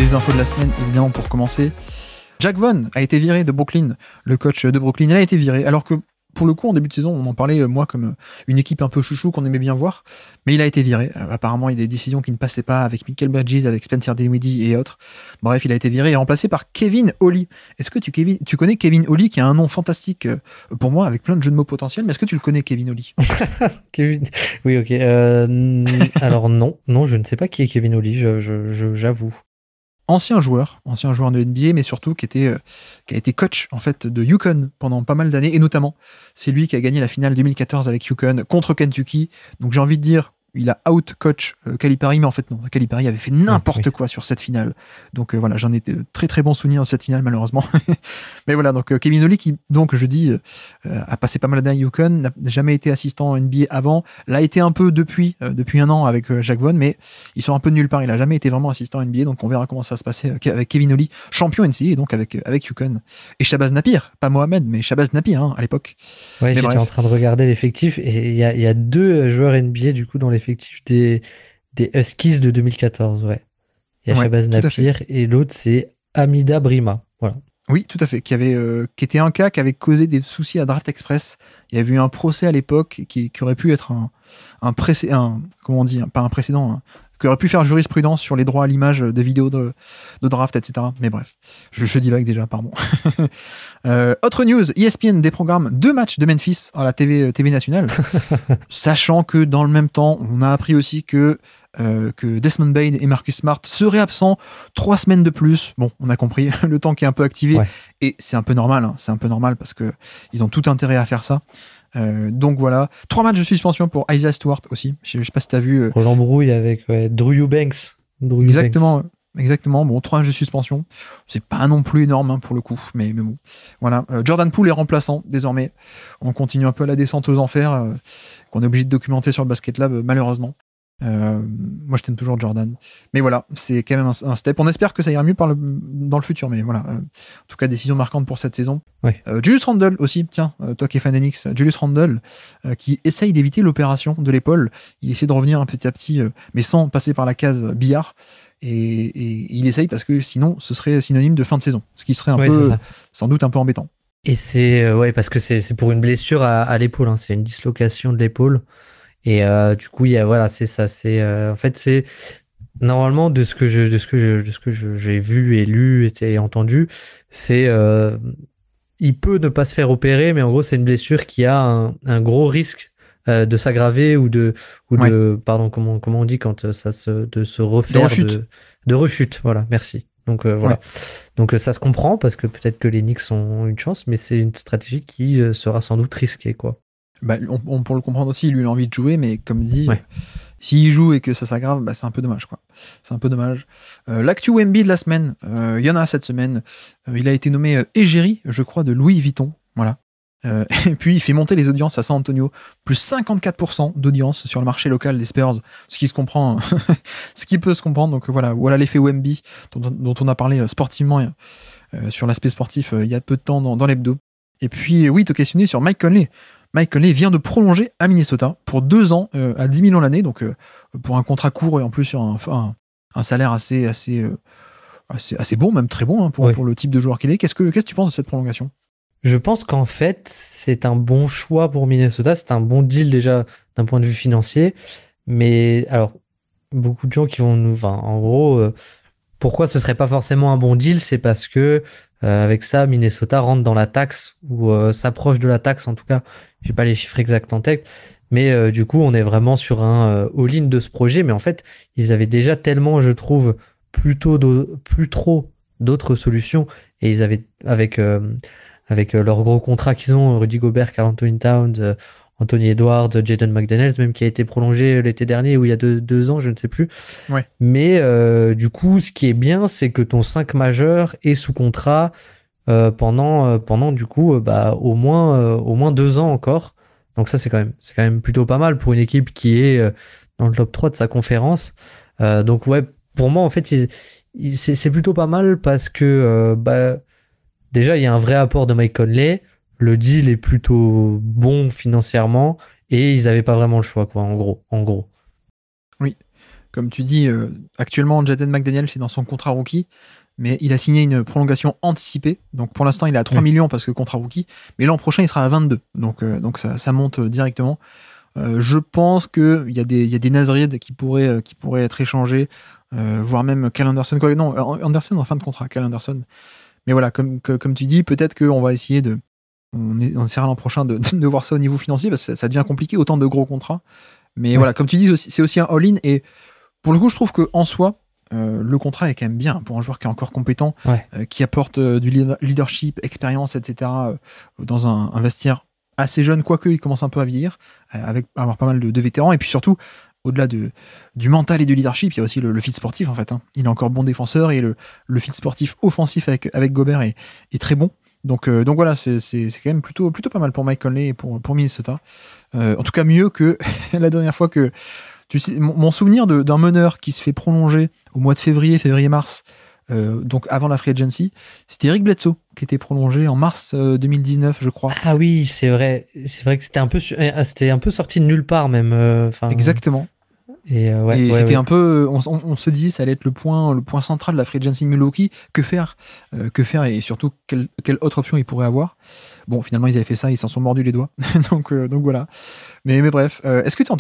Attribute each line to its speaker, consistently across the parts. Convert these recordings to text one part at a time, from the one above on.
Speaker 1: Les infos de la semaine, évidemment, pour commencer. Jacque Vaughn a été viré de Brooklyn. Le coach de Brooklyn, il a été viré. Alors que, pour le coup, en début de saison, on en parlait, moi, comme une équipe un peu chouchou qu'on aimait bien voir. Mais il a été viré. Apparemment, il y a des décisions qui ne passaient pas avec Michael Bridges, avec Spencer Dinwiddie et autres. Bref, il a été viré et remplacé par Kevin Ollie. Est-ce que tu connais Kevin Ollie, qui a un nom fantastique pour moi, avec plein de jeux de mots potentiels, mais est-ce que tu le connais, Kevin Ollie?
Speaker 2: Kevin... Oui, ok. Alors non, je ne sais pas qui est Kevin Ollie, j'avoue.
Speaker 1: Ancien joueur de NBA, mais surtout qui a été coach en fait de UConn pendant pas mal d'années, et notamment c'est lui qui a gagné la finale 2014 avec UConn contre Kentucky. Donc j'ai envie de dire, il a out-coach Calipari, mais en fait non, Calipari avait fait n'importe quoi sur cette finale. Donc voilà, j'en ai de très très bons souvenirs de cette finale, malheureusement. Mais voilà, donc Kevin Ollie, qui, donc je dis, a passé pas mal d'années à UConn, n'a jamais été assistant NBA avant, l'a été un peu depuis un an avec Jacque Vaughn, mais ils sont un peu de nulle part. Il a jamais été vraiment assistant NBA, donc on verra comment ça se passait avec Kevin Ollie, champion NCAA, donc avec UConn. Et Shabazz Napier, pas Mohamed, mais Shabazz Napier à l'époque.
Speaker 2: Ouais, j'étais en train de regarder l'effectif, et il y a deux joueurs NBA du coup dans l'effectif des Huskies de 2014, ouais. Il y a Shabazz Napier et l'autre c'est Hamida Brima, voilà.
Speaker 1: Oui, tout à fait, qui était un cas qui avait causé des soucis à Draft Express. Il y avait eu un procès à l'époque qui aurait pu être comment on dit, pas un précédent, qui aurait pu faire jurisprudence sur les droits à l'image des vidéos de draft, etc. Mais bref, je divague déjà, pardon. Autre news, ESPN déprogramme 2 matchs de Memphis à la TV nationale, sachant que dans le même temps, on a appris aussi que Desmond Bane et Marcus Smart seraient absents 3 semaines de plus. Bon, on a compris le temps qui est un peu activé, et c'est un peu normal, c'est un peu normal parce que ils ont tout intérêt à faire ça. Donc voilà, 3 matchs de suspension pour Isaiah Stewart aussi. Je sais pas si t'as vu.
Speaker 2: Pour l'embrouille avec Drew Eubanks.
Speaker 1: Exactement. Bon, 3 matchs de suspension, c'est pas non plus énorme pour le coup, mais bon. Voilà, Jordan Poole est remplaçant désormais. On continue un peu la descente aux enfers qu'on est obligé de documenter sur le Basket Lab, malheureusement. Moi je t'aime toujours Jordan, mais voilà, c'est quand même un step. On espère que ça ira mieux dans le futur, mais voilà, en tout cas décision marquante pour cette saison. Julius Randle aussi, tiens, toi qui es fan d'Enix, Julius Randle qui essaye d'éviter l'opération de l'épaule. Il essaie de revenir un petit à petit, mais sans passer par la case billard, et il essaye parce que sinon ce serait synonyme de fin de saison, ce qui serait sans doute un peu embêtant.
Speaker 2: Et c'est parce que c'est pour une blessure à l'épaule, c'est une dislocation de l'épaule. Et du coup, c'est ça. En fait, c'est normalement de ce que j'ai vu et lu et entendu, c'est il peut ne pas se faire opérer, mais en gros, c'est une blessure qui a un gros risque de s'aggraver ou de pardon, comment on dit quand de se refaire de rechute. Voilà, merci. Donc voilà. Donc ça se comprend parce que peut-être que les Knicks ont une chance, mais c'est une stratégie qui sera sans doute risquée, quoi.
Speaker 1: On pour le comprendre aussi, lui il a envie de jouer, mais comme dit, s'il joue et que ça s'aggrave, c'est un peu dommage, quoi. C'est un peu dommage. L'actu Wemby de la semaine, il y en a cette semaine. Il a été nommé égérie, je crois, de Louis Vuitton. Voilà. Et puis il fait monter les audiences à San Antonio, plus 54% d'audience sur le marché local des Spurs, ce qui se comprend, ce qui peut se comprendre. Donc voilà l'effet Wemby dont on a parlé sportivement, sur l'aspect sportif, il y a peu de temps dans l'hebdo. Et puis oui, te questionner sur Mike Conley. Mike Conley vient de prolonger à Minnesota pour 2 ans à 10 000 l'année, donc pour un contrat court et en plus sur un salaire assez bon, même très bon pour le type de joueur qu'il est. Qu'est-ce que tu penses de cette prolongation ?
Speaker 2: Je pense qu'en fait, c'est un bon choix pour Minnesota. C'est un bon deal déjà d'un point de vue financier. Mais alors, beaucoup de gens qui vont nous... Enfin, en gros, pourquoi ce serait pas forcément un bon deal ? C'est parce que avec ça, Minnesota rentre dans la taxe ou s'approche de la taxe en tout cas. J'ai pas les chiffres exacts en tête, mais du coup, on est vraiment sur un all-in de ce projet. Mais en fait, ils avaient déjà tellement, je trouve, plus trop d'autres solutions. Et ils avaient avec leur gros contrat qu'ils ont, Rudy Gobert, Karl Anthony Towns, Anthony Edwards, Jaden McDaniels, même qui a été prolongé l'été dernier ou il y a 2 ans, je ne sais plus.
Speaker 1: Ouais.
Speaker 2: Mais du coup, ce qui est bien, c'est que ton 5 majeur est sous contrat pendant du coup au moins 2 ans encore. Donc ça, c'est quand même plutôt pas mal pour une équipe qui est dans le top 3 de sa conférence. Donc ouais, pour moi, en fait, c'est plutôt pas mal parce que déjà, il y a un vrai apport de Mike Conley. Le deal est plutôt bon financièrement et ils n'avaient pas vraiment le choix, quoi, en gros.
Speaker 1: Oui, comme tu dis, actuellement, Jaden McDaniel, c'est dans son contrat rookie, mais il a signé une prolongation anticipée. Donc pour l'instant, il est à 3 millions parce que contrat rookie, mais l'an prochain, il sera à 22. Donc ça monte directement. Je pense qu'il y a des Nasrid qui pourraient être échangés, voire même Cal Anderson. Non, Anderson en fin de contrat, Cal Anderson. Mais voilà, comme tu dis, peut-être qu'on va essayer on essaiera l'an prochain de voir ça au niveau financier, parce que ça devient compliqué, autant de gros contrats. Mais voilà, comme tu dis, c'est aussi un all-in. Et pour le coup, je trouve qu'en soi, le contrat est quand même bien pour un joueur qui est encore compétent, qui apporte du leadership, expérience, etc., dans un vestiaire assez jeune, quoique il commence un peu à vieillir, avec avoir pas mal de vétérans. Et puis surtout, au-delà du mental et du leadership, il y a aussi le fit sportif, en fait. Il est encore bon défenseur, et le fit sportif offensif avec Gobert est très bon. Donc voilà, c'est quand même plutôt pas mal pour Mike Conley et pour Minnesota. En tout cas, mieux que la dernière fois que... Tu sais, mon souvenir d'un meneur qui se fait prolonger au mois de février-mars, donc avant la free agency, c'était Eric Bledsoe qui était prolongé en mars 2019, je crois.
Speaker 2: Ah oui, c'est vrai que c'était un peu sorti de nulle part même.
Speaker 1: Exactement.
Speaker 2: Et
Speaker 1: c'était un peu, on se disait ça allait être le point central de la free agency de Milwaukee. Que faire et surtout quelle autre option ils pourraient avoir. Bon, finalement ils avaient fait ça, ils s'en sont mordus les doigts. donc voilà. Mais bref, est-ce que tu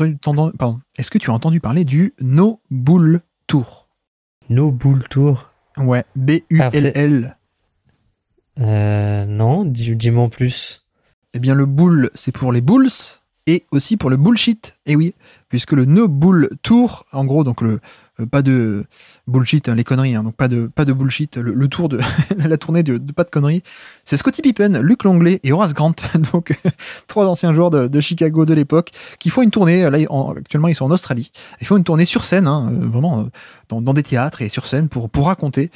Speaker 1: as entendu parler du No Bull Tour?
Speaker 2: No Bull Tour.
Speaker 1: Ouais, BULL.
Speaker 2: Non, dis-moi en plus.
Speaker 1: Eh bien, le bull, c'est pour les bulls et aussi pour le bullshit. Et oui, puisque le No Bull Tour, en gros, donc pas de bullshit, les conneries, donc pas de bullshit, le tour de la tournée de pas de conneries, c'est Scottie Pippen, Luc Longley et Horace Grant, donc 3 anciens joueurs de Chicago de l'époque, qui font une tournée. Là, actuellement, ils sont en Australie. Ils font une tournée sur scène, vraiment dans des théâtres et sur scène pour raconter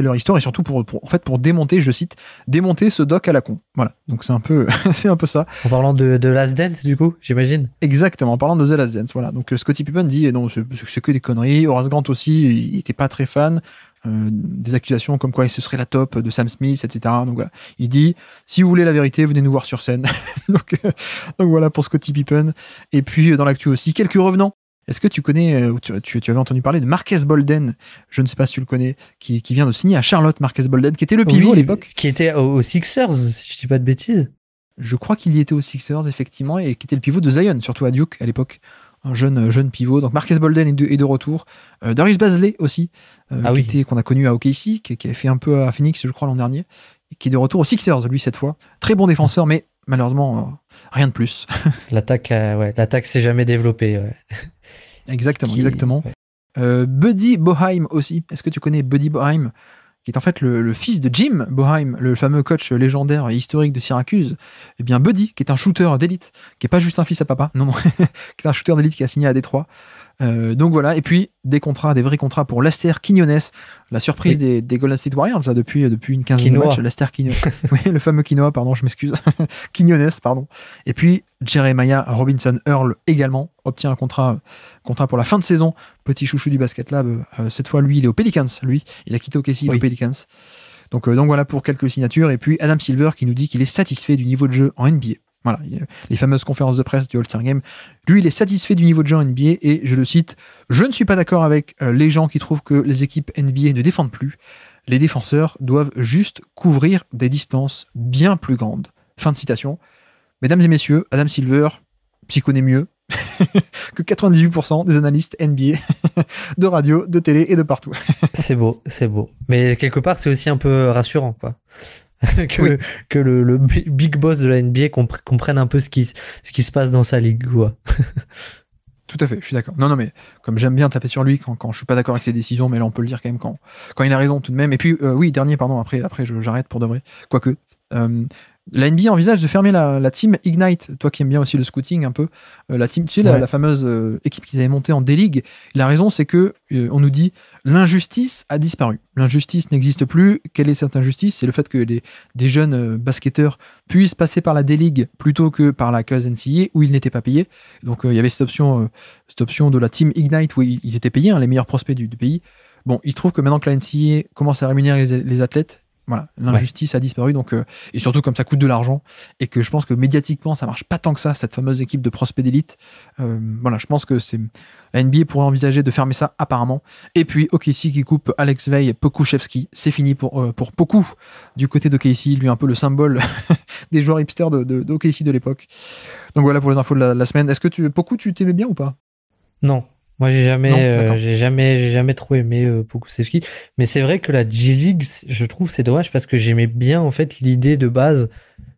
Speaker 1: leur histoire, et surtout pour démonter, je cite, démonter ce doc à la con. Voilà. Donc c'est un peu ça.
Speaker 2: En parlant de Last Dance, du coup, j'imagine.
Speaker 1: Exactement. En parlant de The Last Dance. Voilà. Donc Scottie Pippen dit, non, c'est que des conneries. Horace Grant aussi, il était pas très fan. Des accusations comme quoi il se serait la top de Sam Smith, etc. Donc voilà. Il dit, si vous voulez la vérité, venez nous voir sur scène. donc voilà pour Scottie Pippen. Et puis dans l'actu aussi, quelques revenants. Est-ce que tu connais, ou tu avais entendu parler de Marques Bolden? Je ne sais pas si tu le connais, qui vient de signer à Charlotte, Marques Bolden, qui était le pivot à l'époque.
Speaker 2: Qui était aux Sixers, si je dis pas de bêtises.
Speaker 1: Je crois qu'il y était aux Sixers, effectivement, et qui était le pivot de Zion, surtout à Duke à l'époque. Un jeune pivot. Donc Marques Bolden est de retour. Darius Bazley aussi, qu'on a connu à OKC, qui avait fait un peu à Phoenix, je crois, l'an dernier, et qui est de retour aux Sixers, lui, cette fois. Très bon défenseur, mais malheureusement, rien de plus.
Speaker 2: L'attaque s'est jamais développée. Ouais.
Speaker 1: Exactement. Ouais. Buddy Boeheim aussi. Est-ce que tu connais Buddy Boeheim, qui est en fait le fils de Jim Boeheim, le fameux coach légendaire et historique de Syracuse? Eh bien, Buddy, qui est un shooter d'élite, qui est pas juste un fils à papa, non, qui est un shooter d'élite qui a signé à Détroit. Donc voilà. Et puis des vrais contrats pour Lester Quinones, la surprise des Golden State Warriors, ça, depuis une quinzaine de matchs. Lester Quinones. Oui, le fameux Quinoa, pardon, je m'excuse. Quinones, pardon. Et puis Jeremiah Robinson Earl également obtient un contrat pour la fin de saison. Petit chouchou du Basket Lab. Cette fois, lui, il est aux Pelicans. Lui, il a quitté OKC, il est aux Pelicans. Donc voilà pour quelques signatures. Et puis Adam Silver qui nous dit qu'il est satisfait du niveau de jeu en NBA. Voilà, les fameuses conférences de presse du All-Star Game. Lui, il est satisfait du niveau de jeu en NBA, et je le cite, « Je ne suis pas d'accord avec les gens qui trouvent que les équipes NBA ne défendent plus. Les défenseurs doivent juste couvrir des distances bien plus grandes. » Fin de citation. Mesdames et messieurs, Adam Silver s'y connaît mieux que 98% des analystes NBA de radio, de télé et de partout.
Speaker 2: C'est beau. Mais quelque part, c'est aussi un peu rassurant, quoi. que le big boss de la NBA comprenne un peu ce qui se passe dans sa ligue, quoi.
Speaker 1: Tout à fait, je suis d'accord. Non, mais comme j'aime bien taper sur lui quand je suis pas d'accord avec ses décisions, mais là on peut le dire quand même quand il a raison tout de même. Et puis dernier, pardon, après j'arrête pour de vrai. Quoique, la NBA envisage de fermer la team Ignite. Toi qui aimes bien aussi le scouting un peu, la team, tu sais, la fameuse équipe qu'ils avaient montée en D-League. La raison, c'est que on nous dit l'injustice a disparu. L'injustice n'existe plus. Quelle est cette injustice? C'est le fait que des jeunes basketteurs puissent passer par la D-League plutôt que par la case NCAA où ils n'étaient pas payés. Donc il y avait cette option de la team Ignite où ils étaient payés, les meilleurs prospects du pays. Bon, il se trouve que maintenant que la NCAA commence à rémunérer les athlètes, Voilà, l'injustice a disparu, donc et surtout comme ça coûte de l'argent et que je pense que médiatiquement ça marche pas tant que ça, cette fameuse équipe de prospects d'élite. Voilà, je pense que la NBA pourrait envisager de fermer ça apparemment. Et puis OKC qui coupe Alex Veil, Pokuševski, c'est fini pour Poku du côté d'OKC, lui un peu le symbole des joueurs hipsters d'OKC de l'époque. Donc voilà pour les infos de la semaine. Est-ce que Poku, tu t'aimais bien ou pas?
Speaker 2: Non. Moi, j'ai jamais trop aimé Pokusevski. Mais c'est vrai que la G-League, je trouve c'est dommage parce que j'aimais bien en fait l'idée de base.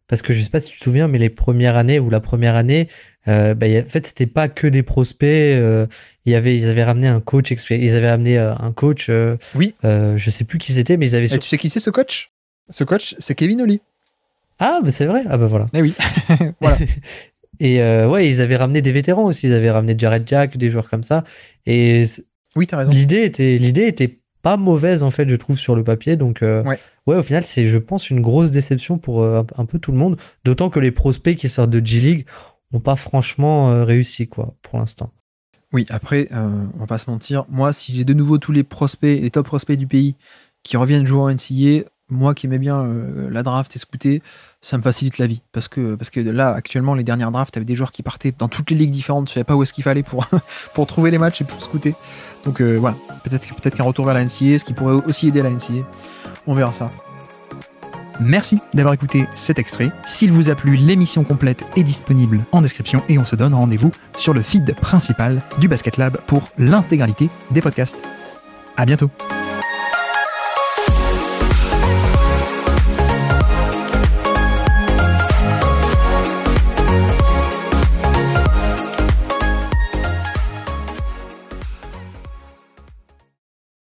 Speaker 2: Parce que je sais pas si tu te souviens, mais la première année, en fait, c'était pas que des prospects. Ils avaient ramené un coach. Ils avaient amené un coach.
Speaker 1: Oui.
Speaker 2: Je sais plus qui c'était, mais ils avaient.
Speaker 1: Et tu sais qui c'est ce coach? Ce coach, c'est Kevin Ollie.
Speaker 2: Ah, mais c'est vrai. Ah bah voilà.
Speaker 1: Eh oui. Voilà.
Speaker 2: Et ils avaient ramené des vétérans aussi. Ils avaient ramené Jared Jack, des joueurs comme ça. Et
Speaker 1: oui, t'as raison.
Speaker 2: L'idée était pas mauvaise en fait, je trouve, sur le papier. Donc au final, c'est, je pense, une grosse déception pour un peu tout le monde. D'autant que les prospects qui sortent de G-League n'ont pas franchement réussi quoi pour l'instant.
Speaker 1: Oui, après, on va pas se mentir. Moi, si j'ai de nouveau tous les prospects, les top prospects du pays qui reviennent jouer en NCAA, moi qui aimais bien la draft et scouter, ça me facilite la vie. Parce que là, actuellement, les dernières drafts, t'avais des joueurs qui partaient dans toutes les ligues différentes. Je savais pas où est-ce qu'il fallait pour trouver les matchs et pour scouter. Donc voilà, peut-être qu'un retour vers la NCAA, ce qui pourrait aussi aider la NCAA. On verra ça. Merci d'avoir écouté cet extrait. S'il vous a plu, l'émission complète est disponible en description et on se donne rendez-vous sur le feed principal du Basket Lab pour l'intégralité des podcasts. À bientôt.